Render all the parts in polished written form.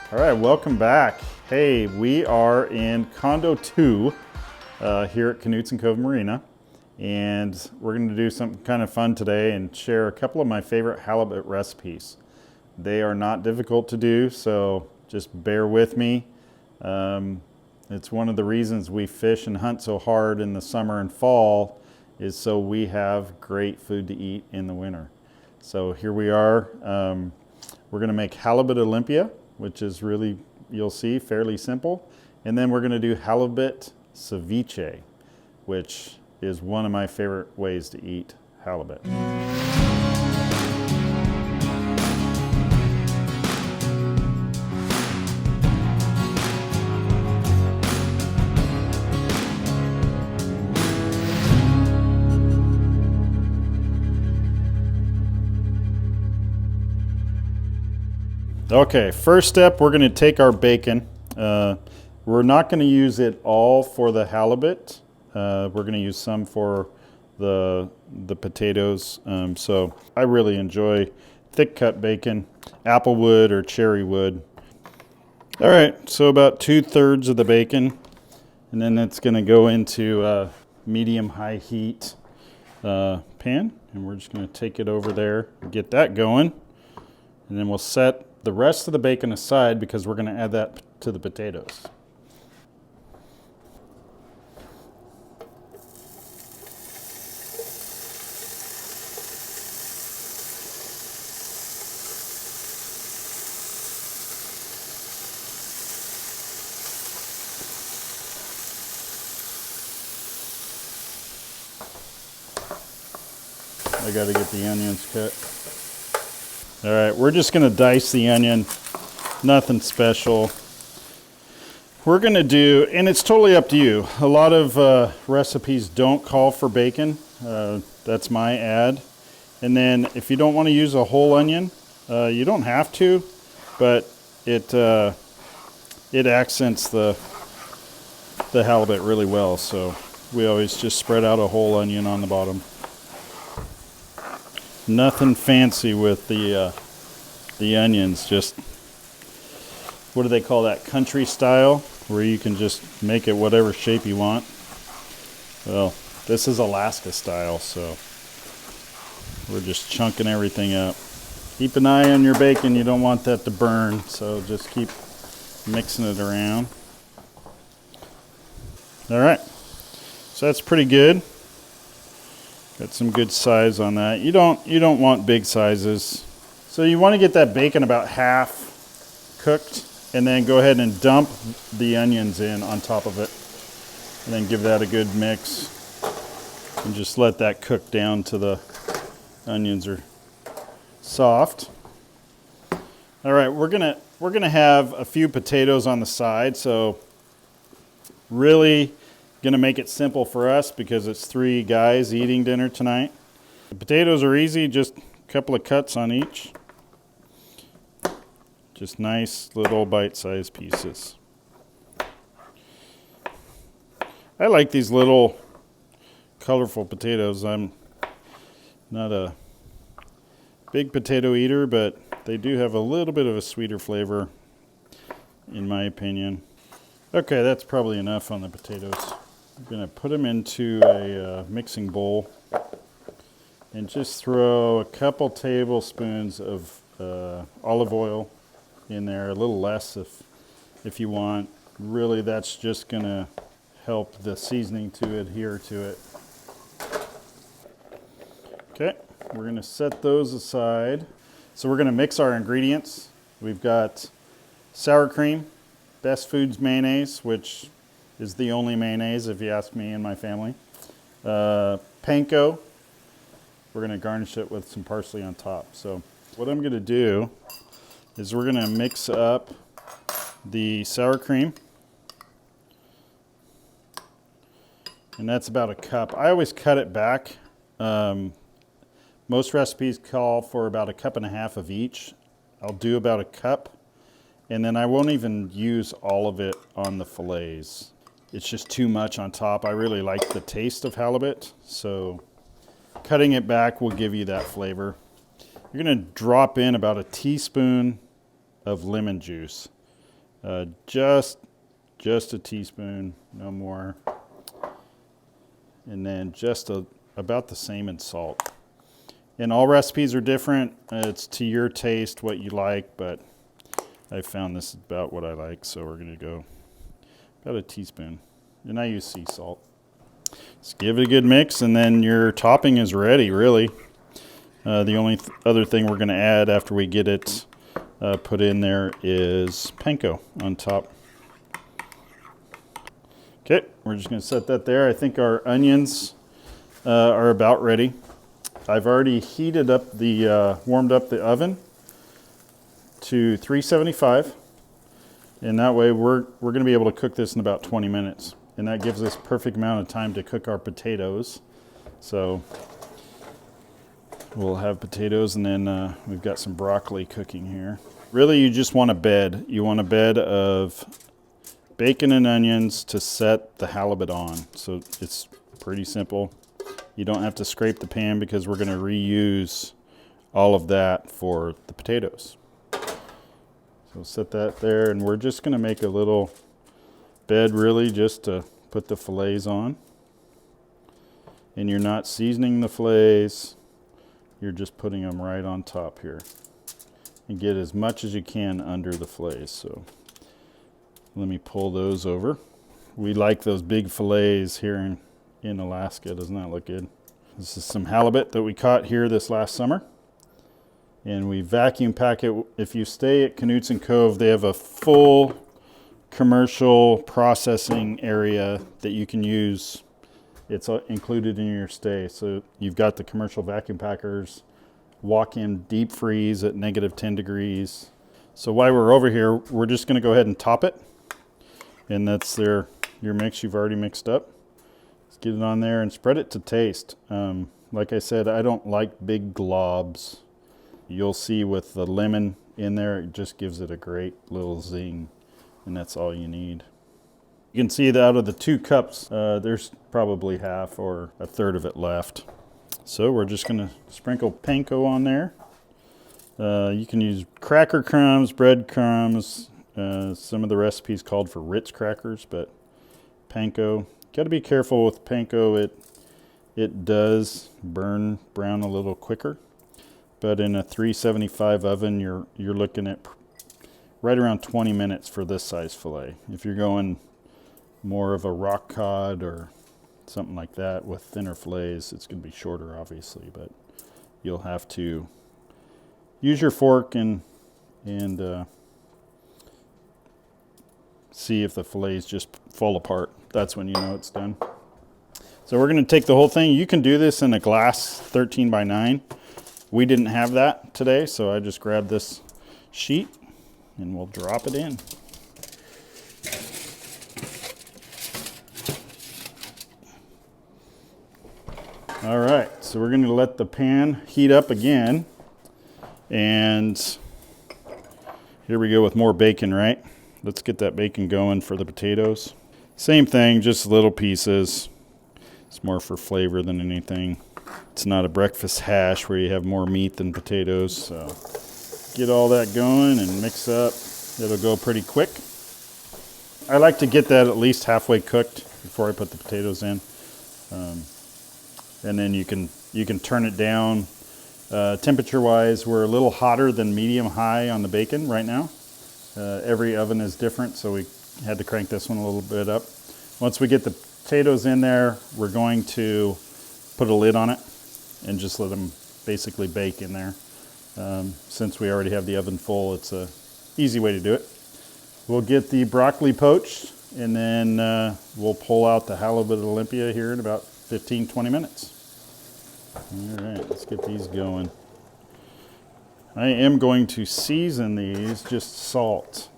All right, welcome back. Hey, we are in Condo 2 here at Knutson Cove Marina, and we're going to do something kind of fun today and share a couple of my favorite halibut recipes. They are not difficult to do, so just bear with me. It's one of the reasons we fish and hunt so hard in the summer and fall is so we have great food to eat in the winter. So here we are. We're going to make halibut Olympia, which is really, you'll see, fairly simple. And then we're going to do halibut ceviche, which is one of my favorite ways to eat halibut. Okay, first step, we're going to take our bacon. We're not going to use it all for the halibut. We're going to use some for the potatoes. So I really enjoy thick cut bacon, applewood or cherry wood. All right, so about 2/3 of the bacon, and then it's going to go into a medium-high heat pan, and we're just going to take it over there and get that going, and then we'll set the rest of the bacon aside because we're going to add that to the potatoes. I got to get the onions cut. All right, we're just going to dice the onion, nothing special. We're going to do, and it's totally up to you. A lot of recipes don't call for bacon. That's my ad. And then if you don't want to use a whole onion, you don't have to, but it accents the halibut really well. So we always just spread out a whole onion on the bottom. Nothing fancy with the onions, just, what do they call that, country style, where you can just make it whatever shape you want. Well, this is Alaska style, so we're just chunking everything up. Keep an eye on your bacon, you don't want that to burn, so just keep mixing it around. All right, so that's pretty good. Got some good size on that. You don't want big sizes. So you want to get that bacon about half cooked, and then go ahead and dump the onions in on top of it. And then give that a good mix. And just let that cook down till the onions are soft. All right, we're gonna have a few potatoes on the side, so really gonna make it simple for us because it's 3 guys eating dinner tonight. The potatoes are easy, just a couple of cuts on each. Just nice little bite-sized pieces. I like these little colorful potatoes. I'm not a big potato eater, but they do have a little bit of a sweeter flavor, in my opinion. Okay, that's probably enough on the potatoes. I'm going to put them into a mixing bowl and just throw a couple tablespoons of olive oil in there, a little less if you want. Really, that's just going to help the seasoning to adhere to it. Okay, we're going to set those aside. So we're going to mix our ingredients. We've got sour cream, Best Foods mayonnaise, which is the only mayonnaise if you ask me and my family. Panko. We're going to garnish it with some parsley on top. So what I'm going to do is we're going to mix up the sour cream. And that's about a cup. I always cut it back. Most recipes call for about 1.5 cups of each. I'll do about a cup. And then I won't even use all of it on the fillets. It's just too much on top. I really like the taste of halibut, so cutting it back will give you that flavor. You're going to drop in about a teaspoon of lemon juice. Just a teaspoon, no more. And then just about the same in salt. And all recipes are different. It's to your taste what you like, but I found this is about what I like, so we're gonna go about a teaspoon. And I use sea salt. Just give it a good mix, and then your topping is ready, really. The only other thing we're gonna add after we get it put in there is panko on top. Okay, we're just gonna set that there. I think our onions are about ready. I've already heated up warmed up the oven to 375, and that way we're going to be able to cook this in about 20 minutes, and that gives us perfect amount of time to cook our potatoes. So we'll have potatoes, and then we've got some broccoli cooking here. Really, you just want a bed. You want a bed of bacon and onions to set the halibut on. So it's pretty simple. You don't have to scrape the pan because we're going to reuse all of that for the potatoes. So set that there, and we're just going to make a little bed really just to put the fillets on. And you're not seasoning the fillets, you're just putting them right on top here. And get as much as you can under the fillets. So let me pull those over. We like those big fillets here in Alaska. Doesn't that look good? This is some halibut that we caught here this last summer, and we vacuum pack it. If you stay at Knutson Cove, they have a full commercial processing area that you can use. It's included in your stay. So you've got the commercial vacuum packers, walk-in deep freeze at -10 degrees. So while we're over here, we're just going to go ahead and top it, and that's your mix you've already mixed up. Get it on there and spread it to taste. Like I said, I don't like big globs. You'll see with the lemon in there, it just gives it a great little zing, and that's all you need. You can see that out of the 2 cups, there's probably half or a third of it left. So we're just gonna sprinkle panko on there. You can use cracker crumbs, bread crumbs. Some of the recipes called for Ritz crackers, but panko. Got to be careful with panko. It does burn brown a little quicker, but in a 375 oven, you're looking at right around 20 minutes for this size fillet. If you're going more of a rock cod or something like that with thinner fillets, it's going to be shorter, obviously, but you'll have to use your fork and see if the fillets just fall apart. That's when you know it's done. So we're going to take the whole thing. You can do this in a glass 13 by 9. We didn't have that today, so I just grabbed this sheet and we'll drop it in. All right, so we're going to let the pan heat up again, and here we go with more bacon, right? Let's get that bacon going for the potatoes. Same thing, just little pieces. It's more for flavor than anything. It's not a breakfast hash where you have more meat than potatoes. So get all that going and mix up. It'll go pretty quick. I like to get that at least halfway cooked before I put the potatoes in. And then you can turn it down. Temperature-wise, we're a little hotter than medium-high on the bacon right now. Every oven is different, so we had to crank this one a little bit up. Once we get the potatoes in there, we're going to put a lid on it and just let them basically bake in there. Since we already have the oven full, it's an easy way to do it. We'll get the broccoli poached, and then we'll pull out the halibut Olympia here in about 15-20 minutes. All right, let's get these going. I am going to season these, just salt.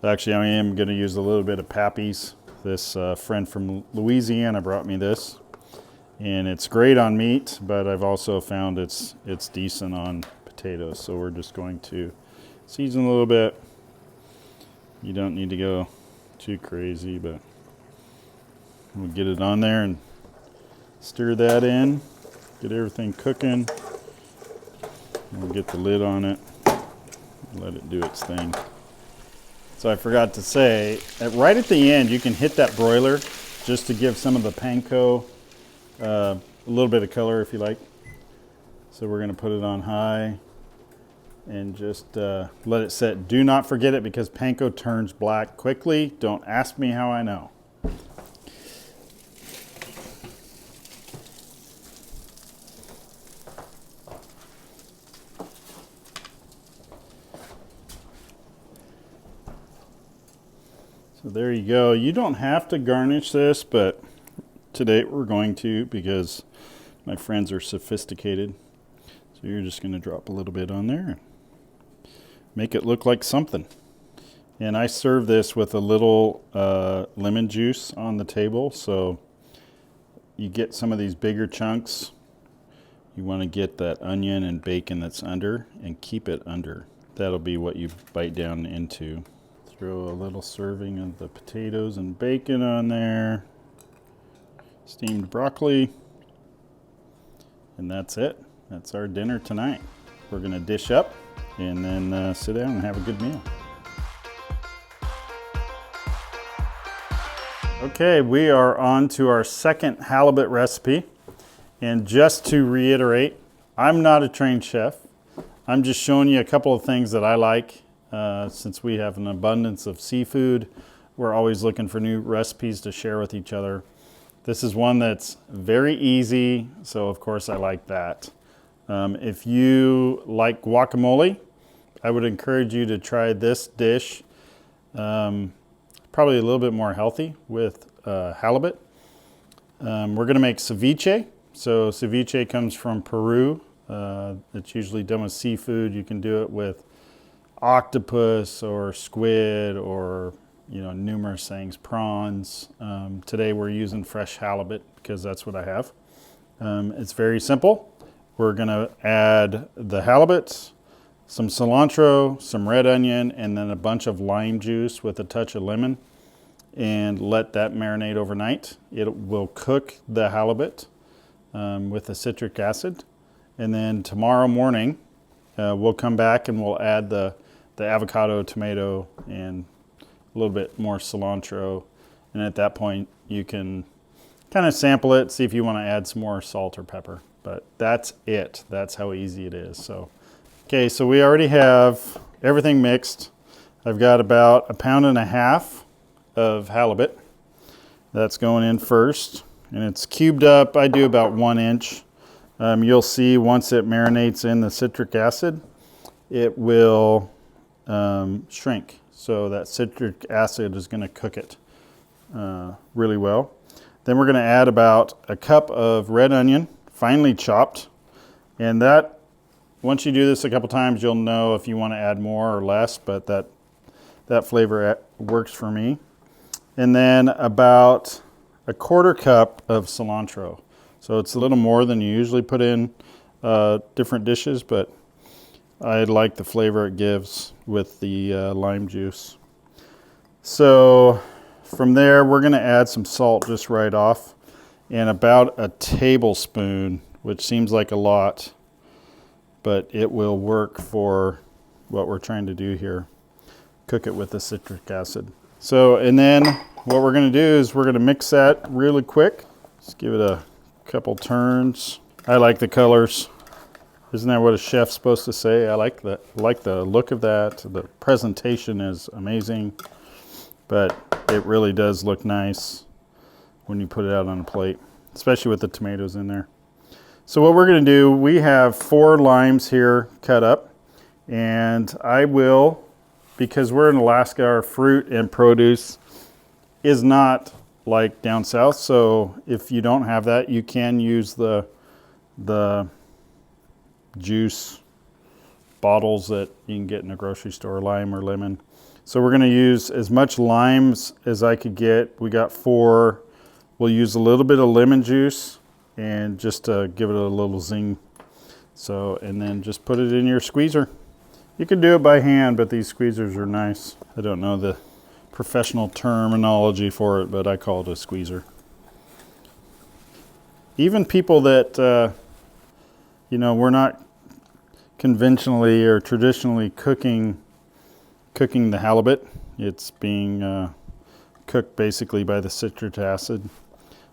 Actually, I am going to use a little bit of Pappy's. This friend from Louisiana brought me this, and it's great on meat, but I've also found it's decent on potatoes. So we're just going to season a little bit. You don't need to go too crazy, but we'll get it on there and stir that in, get everything cooking. We'll get the lid on it, let it do its thing. So I forgot to say, right at the end, you can hit that broiler just to give some of the panko a little bit of color if you like. So we're going to put it on high and just let it sit. Do not forget it because panko turns black quickly. Don't ask me how I know. So there you go. You don't have to garnish this, but today we're going to because my friends are sophisticated. So you're just going to drop a little bit on there and make it look like something. And I serve this with a little lemon juice on the table. So you get some of these bigger chunks. You want to get that onion and bacon that's under and keep it under. That'll be what you bite down into. Throw a little serving of the potatoes and bacon on there. Steamed broccoli. And that's it. That's our dinner tonight. We're going to dish up and then sit down and have a good meal. Okay, we are on to our second halibut recipe. And just to reiterate, I'm not a trained chef. I'm just showing you a couple of things that I like. Since we have an abundance of seafood, we're always looking for new recipes to share with each other. This is one that's very easy, so of course I like that. If you like guacamole, I would encourage you to try this dish. Probably a little bit more healthy with halibut. We're going to make ceviche. So ceviche comes from Peru. It's usually done with seafood. You can do it with octopus or squid or numerous things, prawns. Today we're using fresh halibut because that's what I have. It's very simple. We're going to add the halibut, some cilantro, some red onion, and then a bunch of lime juice with a touch of lemon, and let that marinate overnight. It will cook the halibut with the citric acid, and then tomorrow morning we'll come back and we'll add the avocado, tomato, and a little bit more cilantro, and at that point you can kind of sample it, see if you want to add some more salt or pepper. But that's it. That's how easy it is. So, okay, so we already have everything mixed. I've got about 1.5 pounds of halibut. That's going in first, and it's cubed up. I do about 1 inch. You'll see once it marinates in the citric acid, it will shrink. So that citric acid is going to cook it really well. Then we're going to add about a cup of red onion, finely chopped. And that, once you do this a couple times, you'll know if you want to add more or less, but that flavor works for me. And then about a 1/4 cup of cilantro. So it's a little more than you usually put in different dishes, but I like the flavor it gives with the lime juice. So from there, we're going to add some salt just right off, and about a tablespoon, which seems like a lot, but it will work for what we're trying to do here. Cook it with the citric acid. So, and then what we're going to do is we're going to mix that really quick. Just give it a couple turns. I like the colors. Isn't that what a chef's supposed to say? I like the look of that. The presentation is amazing, but it really does look nice when you put it out on a plate, especially with the tomatoes in there. So what we're going to do, we have 4 limes here cut up, and I will, because we're in Alaska, our fruit and produce is not like down south. So if you don't have that, you can use the juice bottles that you can get in a grocery store, lime or lemon. So we're going to use as much limes as I could get. We got 4. We'll use a little bit of lemon juice and just to give it a little zing. So, and then just put it in your squeezer. You can do it by hand, but these squeezers are nice. I don't know the professional terminology for it, but I call it a squeezer. Even people that, we're not conventionally or traditionally cooking the halibut, It's being cooked basically by the citric acid.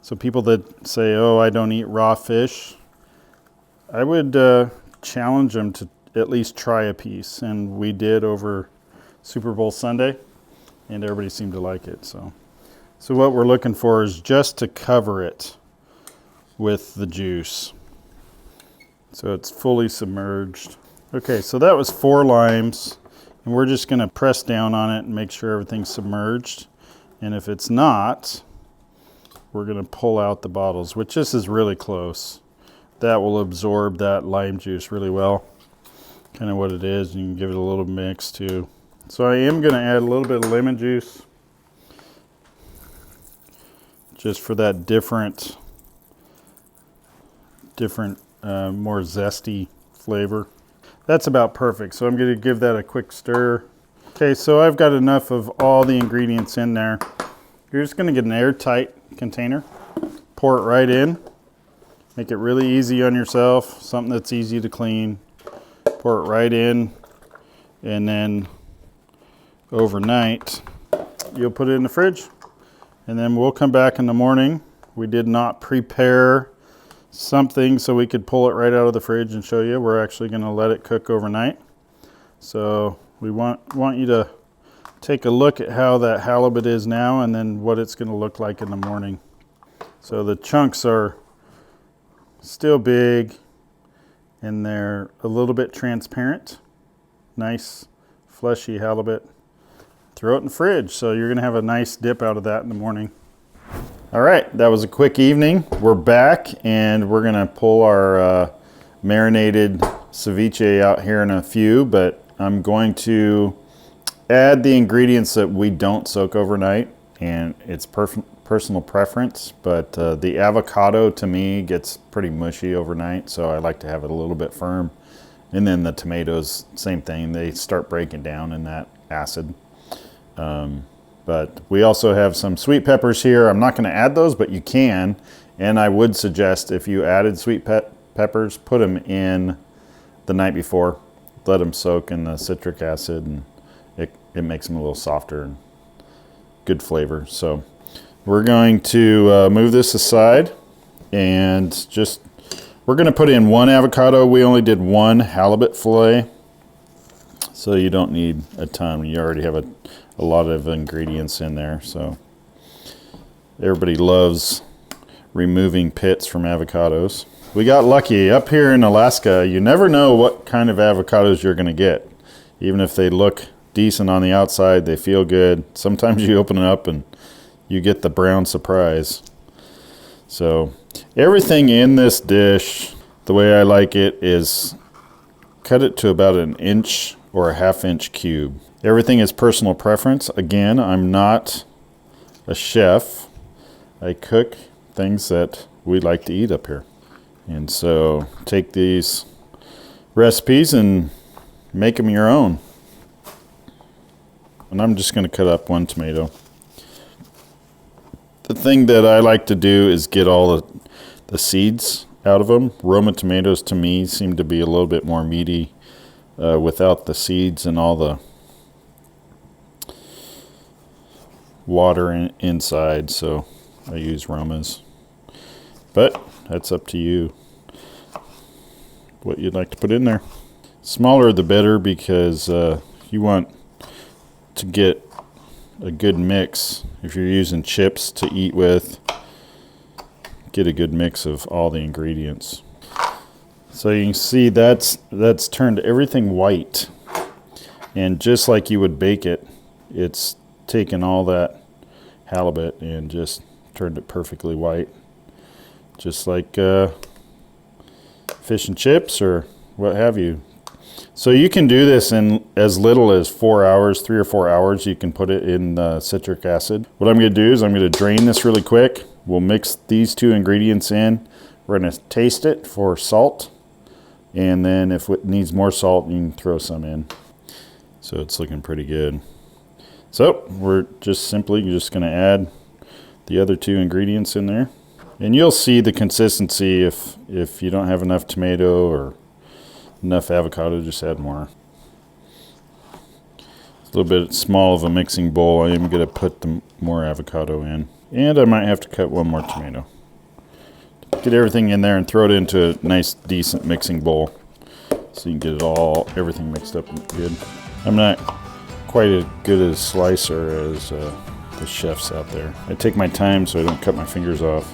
So people that say, oh, I don't eat raw fish, I would challenge them to at least try a piece. And we did over Super Bowl Sunday, and everybody seemed to like it. So what we're looking for is just to cover it with the juice, so it's fully submerged. Okay, so that was 4 limes, and we're just going to press down on it and make sure everything's submerged. And if it's not, we're going to pull out the bottles, which this is really close. That will absorb that lime juice really well. Kind of what it is. You can give it a little mix too. So I am going to add a little bit of lemon juice, just for that different, more zesty flavor. That's about perfect. So I'm going to give that a quick stir. Okay, so I've got enough of all the ingredients in there. You're just going to get an airtight container, pour it right in, make it really easy on yourself, something that's easy to clean. Pour it right in, and then overnight you'll put it in the fridge, and then we'll come back in the morning. We did not prepare something so we could pull it right out of the fridge and show you. We're actually going to let it cook overnight. So we want you to take a look at how that halibut is now, and then what it's going to look like in the morning. So the chunks are still big, and they're a little bit transparent. Nice fleshy halibut. Throw it in the fridge, so you're going to have a nice dip out of that in the morning. All right, that was a quick evening. We're back, and we're going to pull our marinated ceviche out here in a few, but I'm going to add the ingredients that we don't soak overnight, and it's personal preference, but the avocado to me gets pretty mushy overnight, so I like to have it a little bit firm. And then the tomatoes, same thing, they start breaking down in that acid. But we also have some sweet peppers here. I'm not going to add those, but you can, and I would suggest if you added sweet peppers, put them in the night before, let them soak in the citric acid, and it makes them a little softer and good flavor. So we're going to move this aside, and we're going to put in 1 avocado. We only did 1 halibut fillet, so you don't need a ton. You already have a lot of ingredients in there. So everybody loves removing pits from avocados. We got lucky. Up here in Alaska, you never know what kind of avocados you're going to get. Even if they look decent on the outside, they feel good. Sometimes you open it up and you get the brown surprise. So everything in this dish, the way I like it, is cut it to about 1 inch or a 1/2 inch cube. Everything is personal preference. Again, I'm not a chef. I cook things that we like to eat up here. And so take these recipes and make them your own. And I'm just going to cut up 1 tomato. The thing that I like to do is get all the seeds out of them. Roma tomatoes to me seem to be a little bit more meaty without the seeds and all the water inside, so I use Romas. But that's up to you what you'd like to put in there. Smaller the better, because you want to get a good mix. If you're using chips to eat with, get a good mix of all the ingredients. So you can see that's turned everything white, and just like you would bake it, it's taken all that halibut and just turned it perfectly white, just like fish and chips or what have you. So you can do this in as little as 4 hours, 3 or 4 hours. You can put it in citric acid. What I'm going to do is I'm going to drain this really quick. We'll mix these 2 ingredients in. We're going to taste it for salt, and then if it needs more salt, you can throw some in. So it's looking pretty good. So we're just simply going to add the other 2 ingredients in there. And you'll see the consistency. If you don't have enough tomato or enough avocado, just add more. A little bit small of a mixing bowl. I am going to put more avocado in. And I might have to cut one more tomato. Get everything in there and throw it into a nice, decent mixing bowl so you can get everything mixed up good. I'm not quite as good a slicer as the chefs out there. I take my time so I don't cut my fingers off.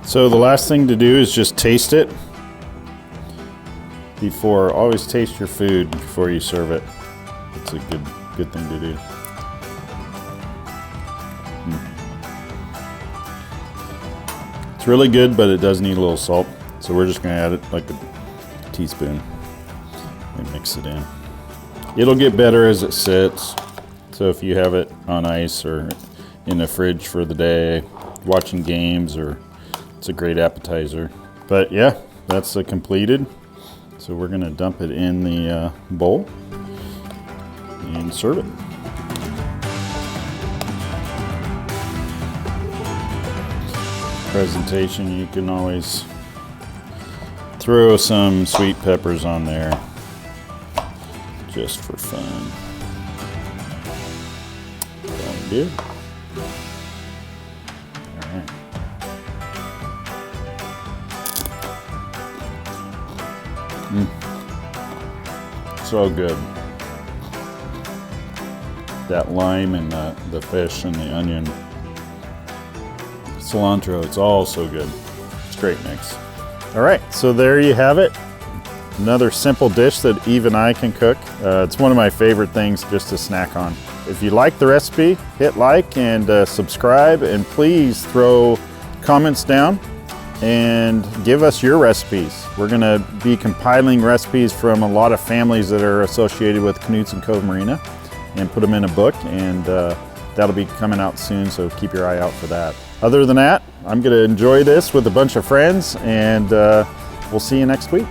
So the last thing to do is just taste it before. Always taste your food before you serve it. It's a good thing to do. It's really good, but it does need a little salt. So we're just gonna add it like a teaspoon and mix it in. It'll get better as it sits. So if you have it on ice or in the fridge for the day, watching games, or it's a great appetizer. But yeah, that's completed. So we're gonna dump it in the bowl and serve it. Presentation, you can always throw some sweet peppers on there just for fun. That'll do. All right. So good. That lime and the fish and the onion. Cilantro, it's all so good. It's a great mix. All right, so there you have it. Another simple dish that Eve and I can cook. It's one of my favorite things just to snack on. If you like the recipe, hit like and subscribe, and please throw comments down and give us your recipes. We're gonna be compiling recipes from a lot of families that are associated with Knutson Cove Marina and put them in a book, and that'll be coming out soon, so keep your eye out for that. Other than that, I'm gonna enjoy this with a bunch of friends, and we'll see you next week.